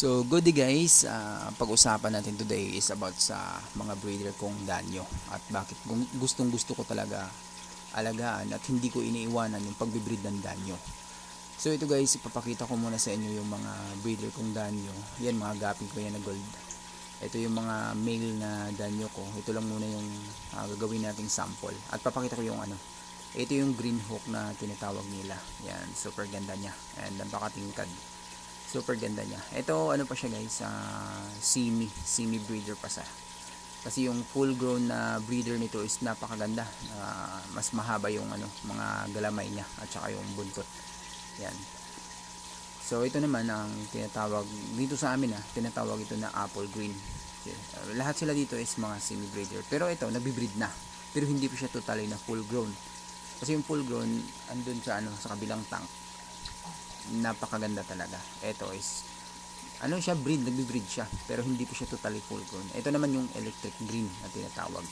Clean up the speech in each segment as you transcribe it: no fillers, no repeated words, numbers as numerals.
So, good day guys. Pag-usapan natin today is about sa mga breeder kong danyo at bakit gustong gusto ko talaga alagaan at hindi ko iniiwanan yung pagbibreed ng danyo. So, ito guys, ipapakita ko muna sa inyo yung mga breeder kong danyo. Yan, mga gaping ko yan na gold. Ito yung mga male na danyo ko. Ito lang muna yung gagawin nating sample. At papakita ko yung ito yung green hawk na tinatawag nila. Yan, super ganda niya. And napakatingkad. Super ganda niya. Ito pa siya guys, semi breeder pa siya. Kasi yung full grown na breeder nito is napakaganda. Mas mahaba yung mga galamay niya at saka yung buntot. Yan. So ito naman ang tinatawag dito sa amin, tinatawag ito na apple green. Lahat sila dito is mga semi breeder. Pero ito nagbi-breed na. Pero hindi pa siya totally na full grown. Kasi yung full grown andun sa sa kabilang tank. Napakaganda talaga. Ito is siya, nagbi-breed siya pero hindi po siya totally full grown. Ito naman yung electric green na tinatawag.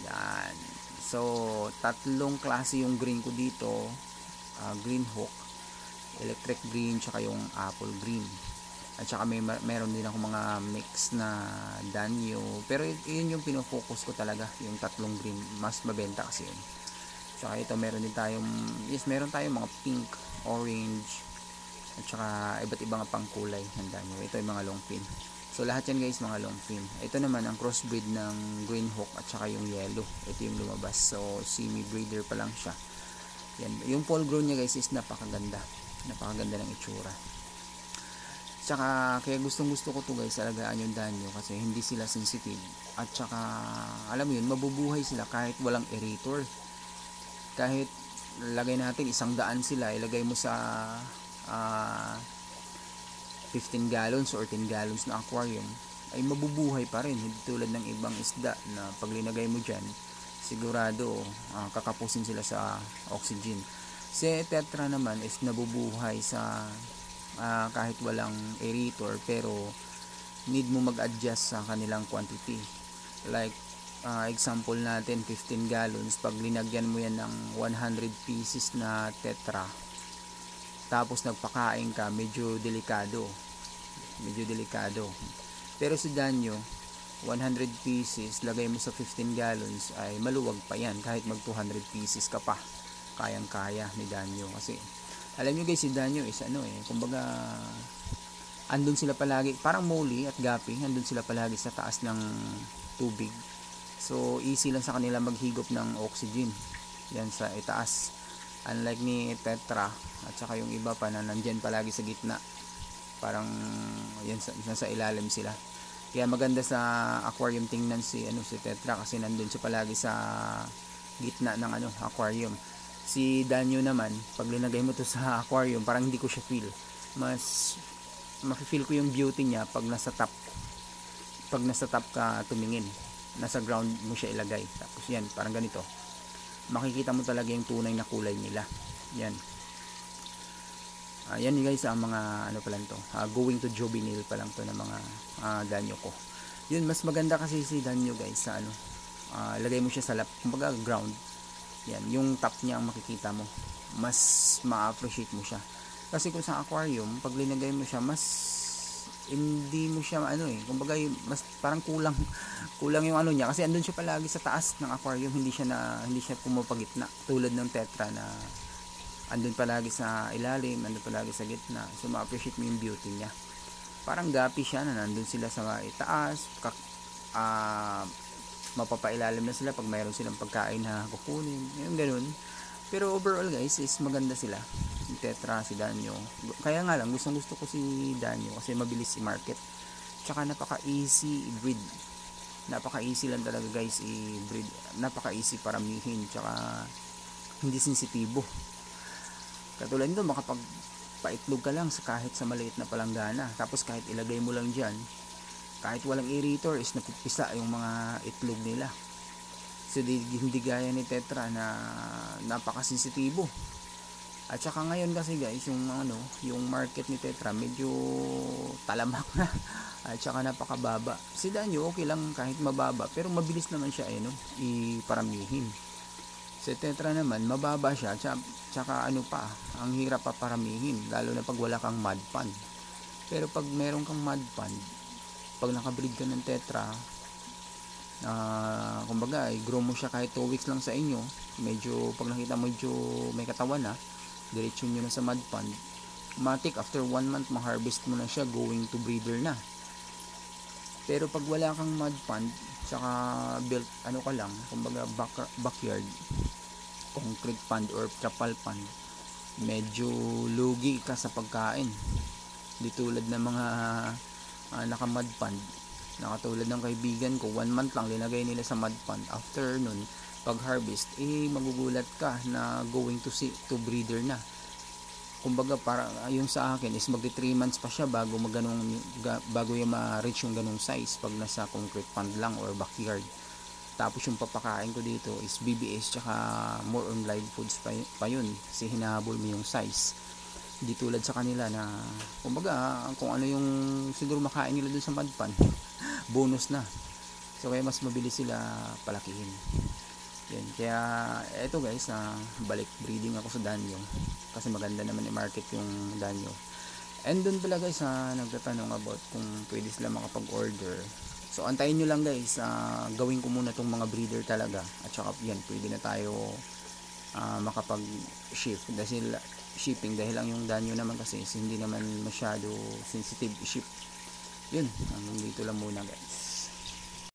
Yan. So, tatlong klase yung green ko dito. Green hawk, electric green, tsaka yung apple green. At saka meron din ako mga mix na danyo. Pero yun yung pinofocus ko talaga, yung tatlong green. Mas mabenta kasi yun. Tsaka ito meron tayong mga pink, orange, at saka iba't ibang pang kulay ng danyo. Ito yung mga long fin. So lahat yan guys mga long fin. Ito naman ang crossbreed ng green hawk at saka yung yellow. Ito yung lumabas. So semi breeder pa lang siya. Yan. Yung full grown niya guys is napakaganda. Napakaganda ng itsura. Tsaka kaya gustong gusto ko to guys, alagaan yung danyo kasi hindi sila sensitive. At saka alam mo yun, mabubuhay sila kahit walang aerator. Kahit lagay natin 100 sila, ilagay mo sa 15 gallons or 10 gallons na aquarium, ay mabubuhay pa rin. Hindi tulad ng ibang isda na pag linagay mo dyan, sigurado kakapusin sila sa oxygen. Si tetra naman is nabubuhay sa kahit walang aerator, pero need mo mag-adjust sa kanilang quantity. Like example natin, 15 gallons, pag linagyan mo yan ng 100 pieces na tetra, tapos nagpakain ka, medyo delikado. Pero sa danyo, 100 pieces, lagay mo sa 15 gallons, ay maluwag pa yan. Kahit mag 200 pieces ka pa, kayang-kaya ni danyo. Kasi, alam nyo guys, si danyo is kumbaga, andun sila palagi, parang molly at gapi, andun sila palagi sa taas ng tubig. So, easy lang sa kanila maghigop ng oxygen. Yan sa itaas. Unlike ni tetra at saka yung iba pa na nandyan palagi sa gitna, parang yan nasa ilalim sila. Kaya maganda sa aquarium tingnan si tetra kasi nandun siya palagi sa gitna ng aquarium. Si danyo naman, pag linagay mo to sa aquarium, parang hindi ko siya feel. Mas mafe-feel ko yung beauty niya pag nasa top ka tumingin, nasa ground mo siya ilagay. Tapos yan, parang ganito, makikita mo talaga yung tunay na kulay nila. Yan. Yan guys, ang mga pa lang to. Going to juvenile pa lang to na mga danyo ko. Yun, mas maganda kasi si danyo guys sa lagay mo siya sa kumbaga ground. Yan, yung top niya ang makikita mo. Mas ma-appreciate mo siya. Kasi kung sa aquarium, pag linagay mo siya, mas hindi mo siya kumbaga mas parang kulang yung niya kasi andun siya palagi sa taas ng aquarium, hindi siya pumapagitna tulad ng tetra na andun palagi sa ilalim, andun palagi sa gitna. So ma-appreciate mo yung beauty niya. Parang gapi siya na nandun sila sa itaas, mapapailalim na sila pag mayroon silang pagkain na kukunin, yung ganun. Pero overall guys is maganda sila, si tetra, si danyo. Kaya nga lang gustong gusto ko si danyo kasi mabilis i-market, tsaka napaka easy i-breed. Napaka easy lang talaga guys i-breed, napaka easy paramihin, tsaka hindi sensitibo. Katulad nito, makapagpaitlog ka lang kahit sa maliit na palanggana, tapos kahit ilagay mo lang dyan, kahit walang aerator is napipisa yung mga itlog nila. So hindi gaya ni tetra na napakasensitibo. At saka ngayon kasi guys, yung market ni tetra medyo talamak na. At saka napakababa. Si danyo okay lang kahit mababa, pero mabilis naman siya iparamihin. Si tetra naman mababa siya, tsaka ang hirap pa paramihin, lalo na pag wala kang mud pond. Pero pag meron kang mud pond, pag nakabreed ka ng tetra, kumbaga i-grow mo siya kahit 2 weeks lang sa inyo, medyo pag nakita mo medyo may katawan na, diretso nyo na sa mud pond, matik after 1 month ma-harvest mo na siya, going to breeder na. Pero pag wala kang mud pond, saka built ano ka lang, kumbaga backyard, concrete pond or trapal pond, medyo lugi ka sa pagkain. Di tulad ng mga naka mud pond, nakatulad ng kaibigan ko, 1 month lang linagay nila sa mud pond, after nun pag harvest magugulat ka na going to breeder na. Kumbaga para yung sa akin is magti 3 months pa siya bago bago yung ma-reach yung ganung size pag nasa concrete pond lang or backyard. Tapos yung papakain ko dito is BBS tsaka more on live foods pa yun, kasi hinahabol mo yung size. Di tulad sa kanila na kumbaga kung ano yung siguro makain nila dun sa mud pond bonus na, so kaya mas mabilis sila palakihin. Yan, kaya eto guys, balik breeding ako sa danyo kasi maganda naman i-market yung danyo. And dun pala guys, nagtatanong about kung pwede sila makapag-order. So antayin nyo lang guys, gawin ko muna tong mga breeder talaga, at saka yan, pwede na tayo makapag-ship dahil shipping, dahil lang yung danyo naman kasi hindi naman masyado sensitive i-ship. Yun, hanggang dito lang muna guys.